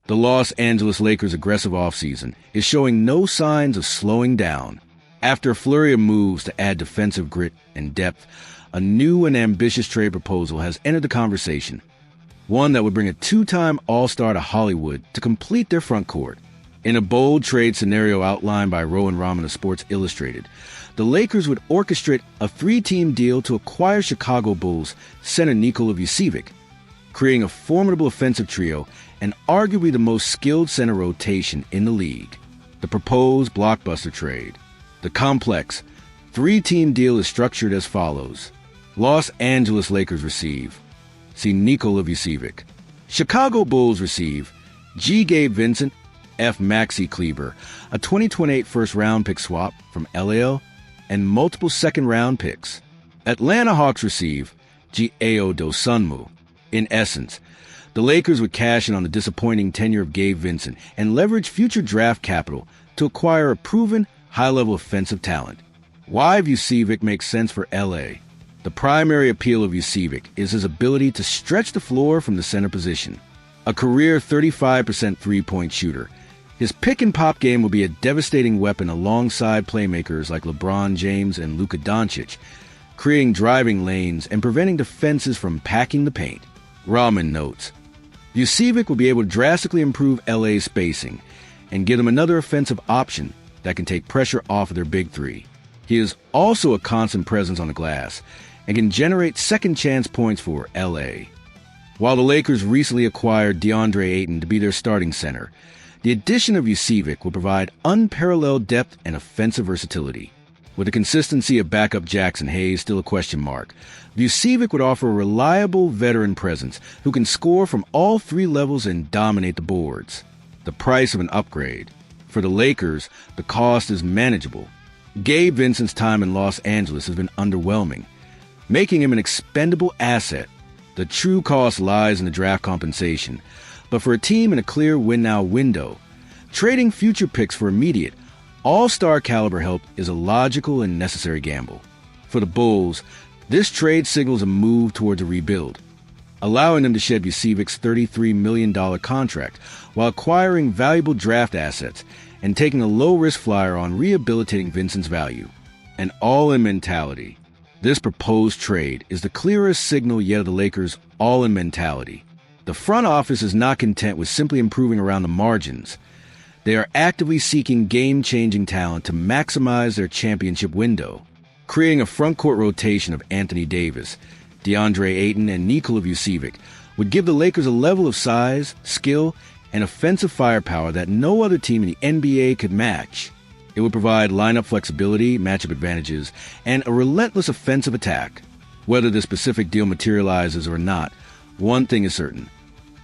The Los Angeles Lakers' aggressive offseason is showing no signs of slowing down. After a flurry of moves to add defensive grit and depth, a new and ambitious trade proposal has entered the conversation, one that would bring a two-time All-Star to Hollywood to complete their front court. In a bold trade scenario outlined by Rowan Raman of Sports Illustrated, the Lakers would orchestrate a three-team deal to acquire Chicago Bulls center Nikola Vucevic, creating a formidable offensive trio and arguably the most skilled center rotation in the league. The proposed blockbuster trade. The complex three-team deal is structured as follows. Los Angeles Lakers receive C. Nikola Vucevic. Chicago Bulls receive G. Gabe Vincent, F. Maxi Kleber, a 2028 first-round pick swap from LAL, and multiple second-round picks. Atlanta Hawks receive G. Ao Dosunmu. In essence, the Lakers would cash in on the disappointing tenure of Gabe Vincent and leverage future draft capital to acquire a proven, high-level offensive talent. Why Vucevic makes sense for LA? The primary appeal of Vucevic is his ability to stretch the floor from the center position. A career 35% three-point shooter, his pick-and-pop game will be a devastating weapon alongside playmakers like LeBron James and Luka Doncic, creating driving lanes and preventing defenses from packing the paint. Rahman notes, Vucevic will be able to drastically improve LA's spacing and give them another offensive option that can take pressure off of their big three. He is also a constant presence on the glass and can generate second-chance points for LA. While the Lakers recently acquired DeAndre Ayton to be their starting center, the addition of Vucevic will provide unparalleled depth and offensive versatility. With the consistency of backup Jackson Hayes still a question mark, Vucevic would offer a reliable veteran presence who can score from all three levels and dominate the boards. The price of an upgrade. For the Lakers, the cost is manageable. Gabe Vincent's time in Los Angeles has been underwhelming, making him an expendable asset. The true cost lies in the draft compensation, but for a team in a clear win-now window, trading future picks for immediate, all-star caliber help is a logical and necessary gamble. For the Bulls, this trade signals a move towards a rebuild, allowing them to shed Vucevic's $33 million contract while acquiring valuable draft assets and taking a low-risk flyer on rehabilitating Vincent's value. An all-in mentality. This proposed trade is the clearest signal yet of the Lakers' all-in mentality. The front office is not content with simply improving around the margins. They are actively seeking game-changing talent to maximize their championship window. Creating a front-court rotation of Anthony Davis, DeAndre Ayton, and Nikola Vucevic would give the Lakers a level of size, skill, and offensive firepower that no other team in the NBA could match. It would provide lineup flexibility, matchup advantages, and a relentless offensive attack. Whether the specific deal materializes or not, one thing is certain.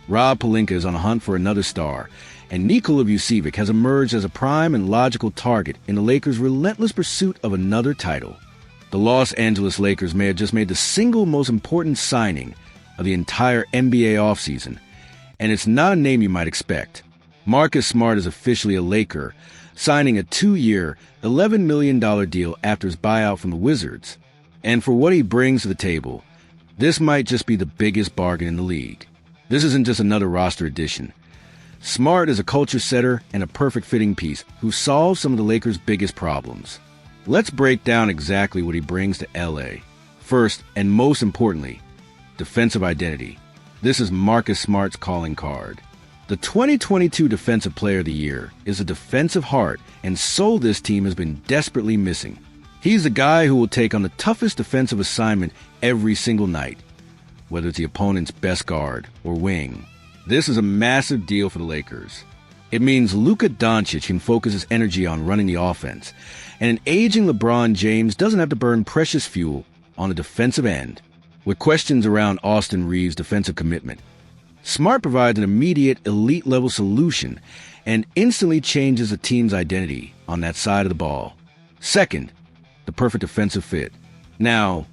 Rob Pelinka is on a hunt for another star, and Nikola Vucevic has emerged as a prime and logical target in the Lakers' relentless pursuit of another title. The Los Angeles Lakers may have just made the single most important signing of the entire NBA offseason, and it's not a name you might expect. Marcus Smart is officially a Laker, signing a 2-year, $11 million deal after his buyout from the Wizards. And for what he brings to the table, this might just be the biggest bargain in the league. This isn't just another roster addition. Smart is a culture setter and a perfect fitting piece who solves some of the Lakers' biggest problems. Let's break down exactly what he brings to LA. First, and most importantly, defensive identity. This is Marcus Smart's calling card. The 2022 Defensive Player of the Year is a defensive heart and soul this team has been desperately missing. He's the guy who will take on the toughest defensive assignment every single night, whether it's the opponent's best guard or wing. This is a massive deal for the Lakers. It means Luka Doncic can focus his energy on running the offense, and an aging LeBron James doesn't have to burn precious fuel on the defensive end. With questions around Austin Reeves' defensive commitment, Smart provides an immediate elite-level solution and instantly changes the team's identity on that side of the ball. Second, the perfect defensive fit. Now,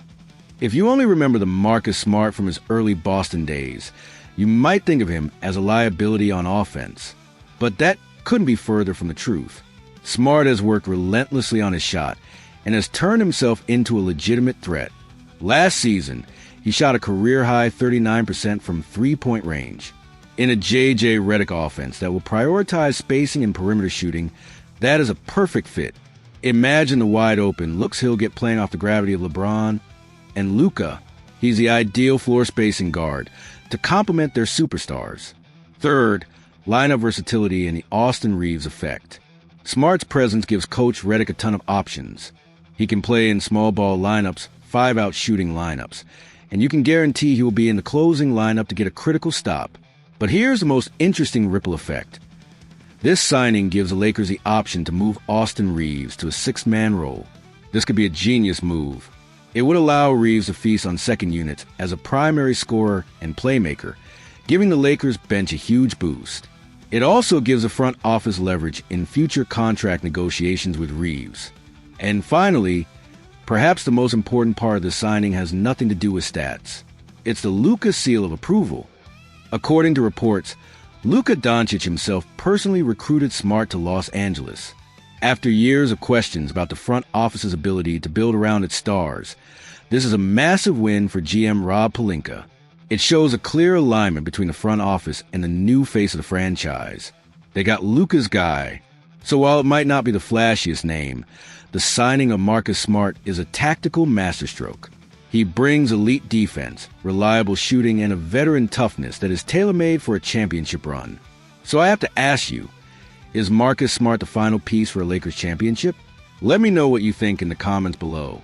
if you only remember the Marcus Smart from his early Boston days, you might think of him as a liability on offense. But that couldn't be further from the truth. Smart has worked relentlessly on his shot and has turned himself into a legitimate threat. Last season, he shot a career-high 39% from three-point range. In a J.J. Redick offense that will prioritize spacing and perimeter shooting, that is a perfect fit. Imagine the wide-open looks he'll get playing off the gravity of LeBron. And Luka, he's the ideal floor spacing guard to complement their superstars. Third, lineup versatility and the Austin Reeves effect. Smart's presence gives Coach Redick a ton of options. He can play in small ball lineups, 5-out shooting lineups, and you can guarantee he will be in the closing lineup to get a critical stop. But here's the most interesting ripple effect. This signing gives the Lakers the option to move Austin Reeves to a sixth-man role. This could be a genius move. It would allow Reeves to feast on second units as a primary scorer and playmaker, giving the Lakers bench a huge boost. It also gives the front office leverage in future contract negotiations with Reeves. And finally, perhaps the most important part of the signing has nothing to do with stats. It's the Luka seal of approval. According to reports, Luka Doncic himself personally recruited Smart to Los Angeles. After years of questions about the front office's ability to build around its stars, this is a massive win for GM Rob Pelinka. It shows a clear alignment between the front office and the new face of the franchise. They got Luka's guy. So while it might not be the flashiest name, the signing of Marcus Smart is a tactical masterstroke. He brings elite defense, reliable shooting, and a veteran toughness that is tailor-made for a championship run. So I have to ask you, is Marcus Smart the final piece for a Lakers championship? Let me know what you think in the comments below.